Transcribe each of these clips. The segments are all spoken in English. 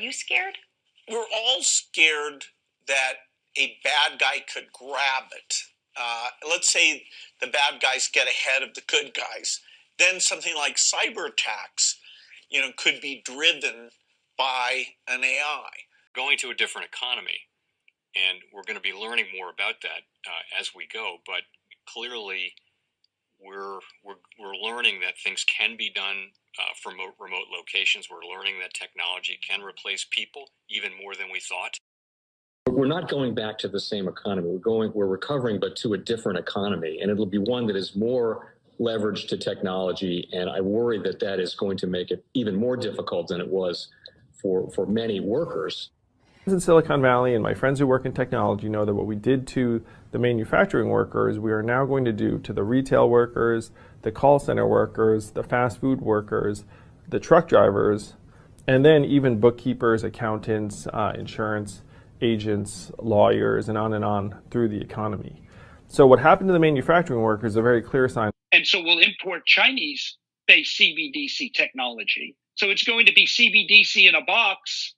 You scared? We're all scared that a bad guy could grab it. Let's say the bad guys get ahead of the good guys. Then something like cyber attacks, could be driven by an AI. Going to a different economy, and we're going to be learning more about that as we go. But clearly, we're learning that things can be done from remote locations. We're learning that technology can replace people even more than we thought. We're not going back to the same economy. We're recovering, but to a different economy, and it'll be one that is more leveraged to technology. And I worry that that is going to make it even more difficult than it was for many workers. In Silicon Valley, and my friends who work in technology know that what we did to the manufacturing workers, we are now going to do to the retail workers, the call center workers, the fast food workers, the truck drivers, and then even bookkeepers, accountants, insurance agents, lawyers, and on through the economy. So what happened to the manufacturing workers is a very clear sign. And so we'll import Chinese-based CBDC technology. So it's going to be CBDC in a box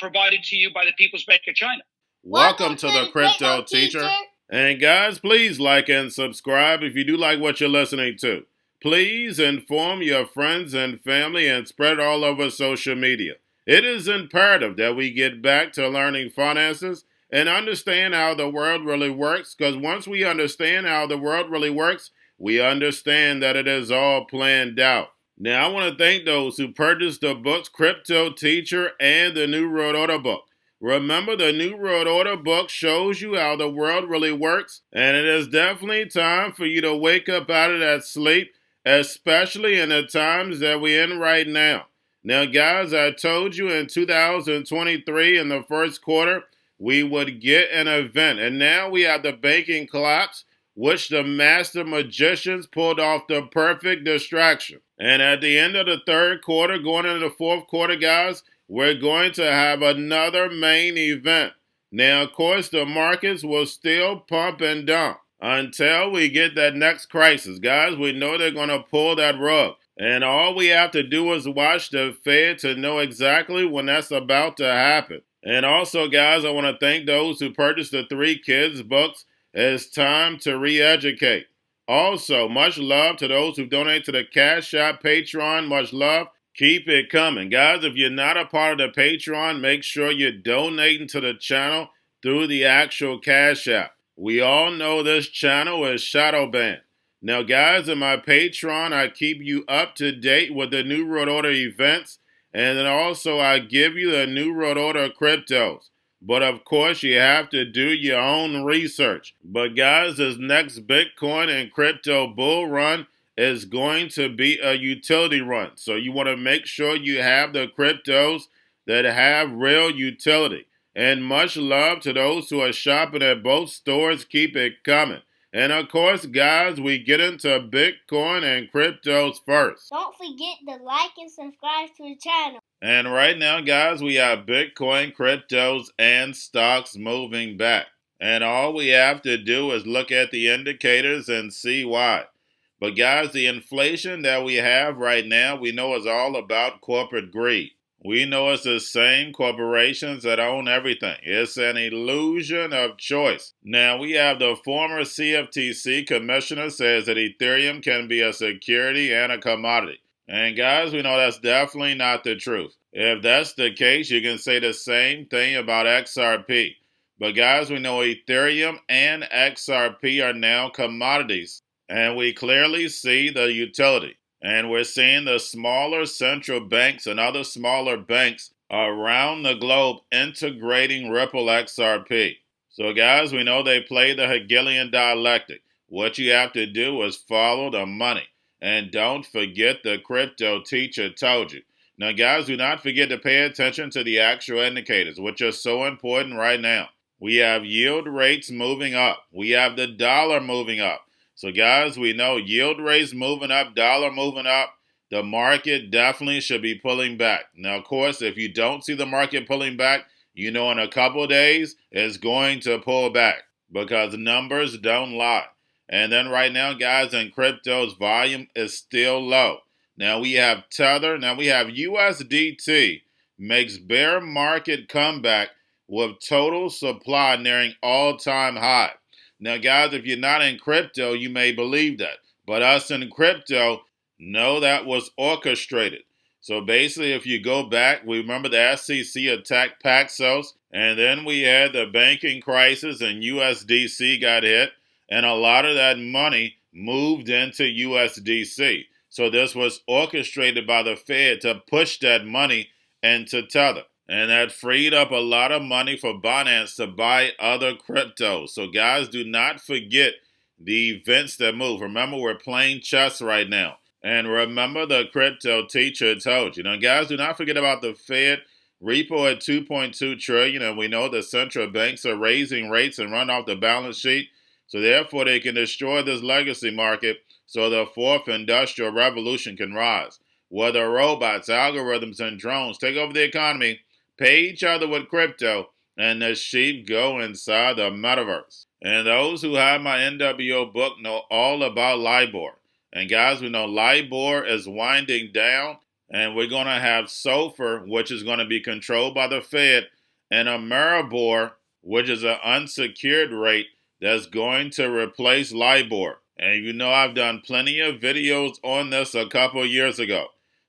provided to you by the People's Bank of China. Welcome to the Crypto Teacher. And guys, please like and subscribe if you do like what you're listening to. Please inform your friends and family and spread it all over social media. It is imperative that we get back to learning finances and understand how the world really works, because once we understand how the world really works, we understand that it is all planned out. Now, I want to thank those who purchased the books Cryptoteacher and the New World Order book. Remember, the New World Order book shows you how the world really works, and it is definitely time for you to wake up out of that sleep, especially in the times that we're in right now. Now, guys, I told you in 2023 in the first quarter, we would get an event. And now we have the banking collapse, which the master magicians pulled off the perfect distraction. And at the end of the third quarter, going into the fourth quarter, guys, we're going to have another main event. Now, of course, the markets will still pump and dump until we get that next crisis. Guys, we know they're going to pull that rug. And all we have to do is watch the Fed to know exactly when that's about to happen. And also, guys, I want to thank those who purchased the 3 Kids books. It's time to re-educate. Also, much love to those who donate to the Cash App, Patreon. Much love. Keep it coming. Guys, if you're not a part of the Patreon, make sure you're donating to the channel through the actual Cash App. We all know this channel is shadow banned. Now, guys, in my Patreon, I keep you up to date with the New World Order events, and then also I give you the New World Order cryptos. But, of course, you have to do your own research. But, guys, this next Bitcoin and crypto bull run is going to be a utility run. So you want to make sure you have the cryptos that have real utility. And much love to those who are shopping at both stores. Keep it coming. And of course, guys, we get into Bitcoin and cryptos first. Don't forget to like and subscribe to the channel. And right now, guys, we have Bitcoin, cryptos, and stocks moving back. And all we have to do is look at the indicators and see why. But guys, the inflation that we have right now, we know is all about corporate greed. We know it's the same corporations that own everything. It's an illusion of choice. Now, we have the former CFTC commissioner says that Ethereum can be a security and a commodity. And guys, we know that's definitely not the truth. If that's the case, you can say the same thing about XRP. But guys, we know Ethereum and XRP are now commodities. And we clearly see the utility. And we're seeing the smaller central banks and other smaller banks around the globe integrating Ripple XRP. So guys, we know they play the Hegelian dialectic. What you have to do is follow the money. And don't forget the Crypto Teacher told you. Now guys, do not forget to pay attention to the actual indicators, which are so important right now. We have yield rates moving up. We have the dollar moving up. So guys, we know yield rates moving up, dollar moving up. The market definitely should be pulling back. Now, of course, if you don't see the market pulling back, you know in a couple of days, it's going to pull back because numbers don't lie. And then right now, guys, in cryptos, volume is still low. Now we have Tether. Now we have USDT. makes bear market comeback with total supply nearing all-time high. Now, guys, if you're not in crypto, you may believe that. But us in crypto know that was orchestrated. So basically, if you go back, we remember the SEC attacked Paxos, and then we had the banking crisis and USDC got hit, and a lot of that money moved into USDC. So this was orchestrated by the Fed to push that money into Tether. And that freed up a lot of money for Binance to buy other cryptos. So guys, do not forget the events that move. Remember, we're playing chess right now. And remember, the crypto teacher told you. Now, guys, do not forget about the Fed repo at $2.2 trillion. And we know the central banks are raising rates and run off the balance sheet. So therefore, they can destroy this legacy market so the fourth industrial revolution can rise. Whether robots, algorithms, and drones take over the economy, pay each other with crypto, and the sheep go inside the metaverse. And those who have my NWO book know all about LIBOR. And guys, we know LIBOR is winding down, and we're going to have SOFR, which is going to be controlled by the Fed, and a Maribor, which is an unsecured rate that's going to replace LIBOR. And you know I've done plenty of videos on this a couple years ago.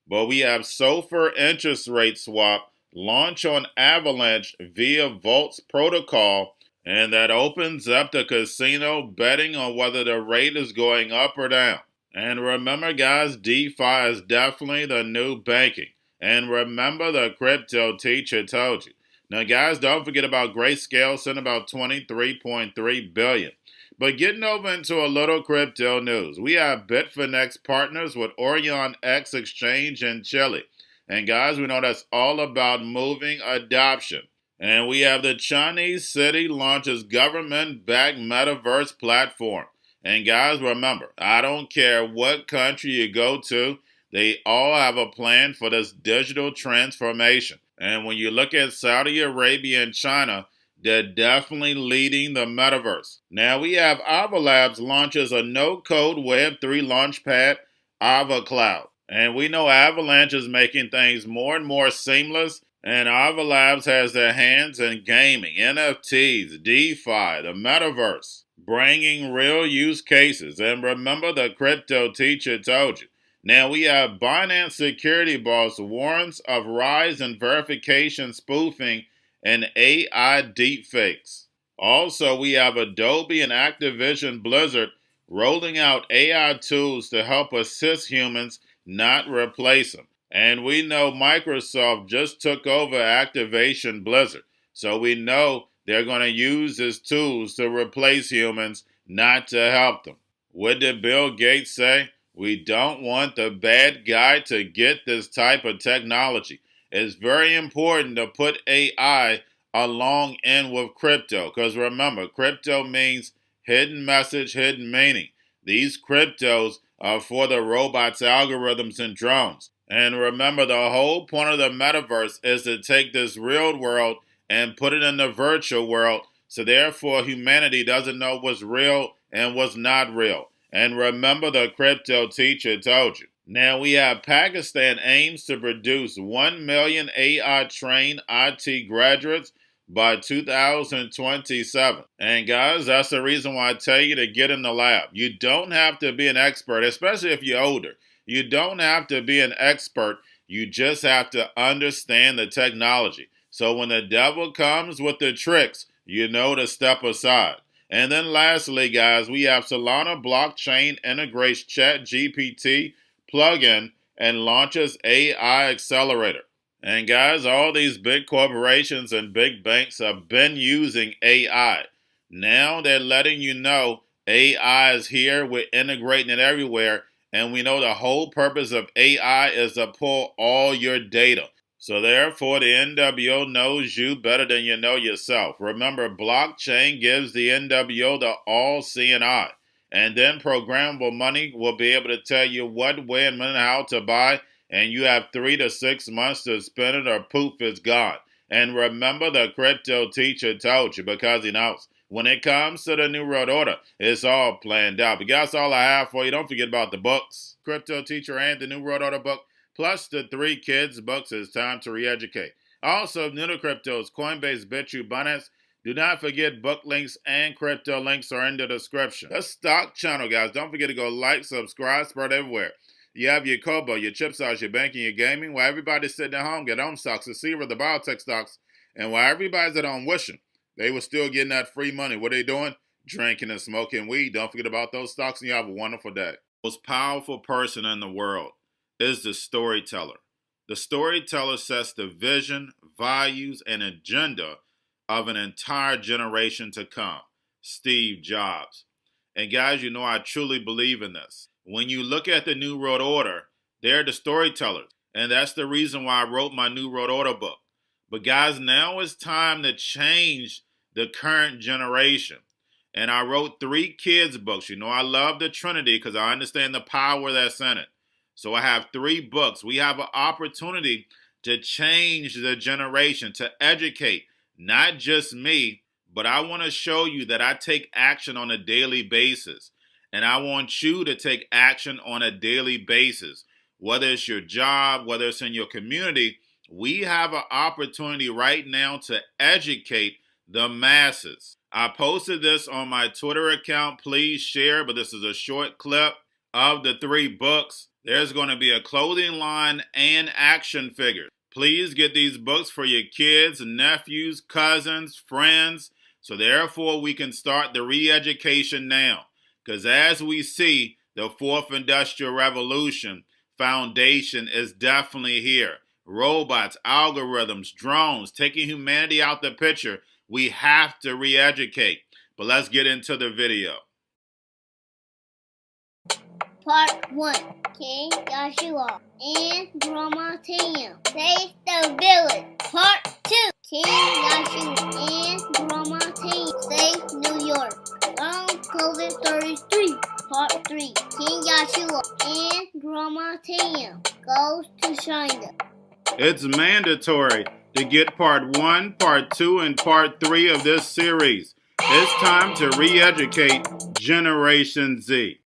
But we have SOFR interest rate swap launch on Avalanche via Voltz protocol, and that opens up the casino betting on whether the rate is going up or down. And remember, guys, DeFi is definitely the new banking. And remember, the crypto teacher told you. Now, guys, don't forget about Grayscale, sent about $23.3 billion. But getting over into a little crypto news, we have Bitfinex partners with Orion X Exchange in Chile. And guys, we know that's all about moving adoption. And we have the Chinese city launches government-backed metaverse platform. And guys, remember, I don't care what country you go to, they all have a plan for this digital transformation. And when you look at Saudi Arabia and China, they're definitely leading the metaverse. Now we have Avalanche launches a no-code Web3 launchpad, AvaCloud. And we know Avalanche is making things more and more seamless. And Avalanche has their hands in gaming, NFTs, DeFi, the metaverse, bringing real use cases. And remember, the crypto teacher told you. Now we have Binance security boss warns of rise in verification spoofing and AI deepfakes. Also, we have Adobe and Activision Blizzard rolling out AI tools to help assist humans, not replace them. And we know Microsoft just took over Activision Blizzard. So we know they're going to use these tools to replace humans, not to help them. What did Bill Gates say? We don't want the bad guy to get this type of technology. It's very important to put AI along in with crypto. Because remember, crypto means hidden message, hidden meaning. These cryptos are for the robots, algorithms, and drones. And remember, the whole point of the metaverse is to take this real world and put it in the virtual world. So therefore, humanity doesn't know what's real and what's not real. And remember, the crypto teacher told you. Now we have Pakistan aims to produce 1 million AI-trained IT graduates by 2027. And guys, that's the reason why I tell you to get in the lab. You don't have to be an expert, especially if you're older. You don't have to be an expert. You just have to understand the technology. So when the devil comes with the tricks, you know to step aside. And then lastly, guys, we have Solana blockchain integrates ChatGPT plugin and launches AI accelerator. And guys, all these big corporations and big banks have been using AI. Now they're letting you know AI is here. We're integrating it everywhere. And we know the whole purpose of AI is to pull all your data. So therefore, the NWO knows you better than you know yourself. Remember, blockchain gives the NWO the all-seeing eye. And then programmable money will be able to tell you what, when, and how to buy. And you have 3 to 6 months to spend it or poof, it's gone. And remember, the crypto teacher told you because he knows. When it comes to the New World Order, it's all planned out. But that's all I have for you. Don't forget about the books. Crypto Teacher and the New World Order book. plus the 3 kids books. It's time to re-educate. Also, new to cryptos, Coinbase, Bitrue, Binance. Do not forget book links and crypto links are in the description. The stock channel, guys. Don't forget to go like, subscribe, spread everywhere. You have your Kobo, your chip stocks, your banking, your gaming. While everybody's sitting at home, get home stocks, the Xrp, the biotech stocks. And while everybody's at home wishing they were still getting that free money, what are they doing? Drinking and smoking weed. Don't forget about those stocks, and you have a wonderful day. The most powerful person in the world is the storyteller. The storyteller sets the vision, values, and agenda of an entire generation to come. Steve Jobs. And guys, you know I truly believe in this. When you look at the New World Order, they're the storytellers. And that's the reason why I wrote my New World Order book. But guys, now it's time to change the current generation. And I wrote 3 kids books. You know I love the Trinity because I understand the power that's in it. So I have 3 books. We have an opportunity to change the generation, to educate, not just me, but I want to show you that I take action on a daily basis. And I want you to take action on a daily basis. Whether it's your job, whether it's in your community, we have an opportunity right now to educate the masses. I posted this on my Twitter account. Please share, but this is a short clip of the 3 books. There's going to be a clothing line and action figures. Please get these books for your kids, nephews, cousins, friends, so therefore we can start the re-education now. Because as we see, the 4th Industrial Revolution foundation is definitely here. Robots, algorithms, drones, taking humanity out the picture. We have to re-educate. But let's get into the video. Part 1. King Joshua and Grandma Tam save the village. Part 2. King Joshua and Grandma Tam save New York from COVID-33. Part 3. King Joshua and Grandma Tam goes to China. It's mandatory to get part 1, part 2, and part 3 of this series. It's time to re-educate Generation Z.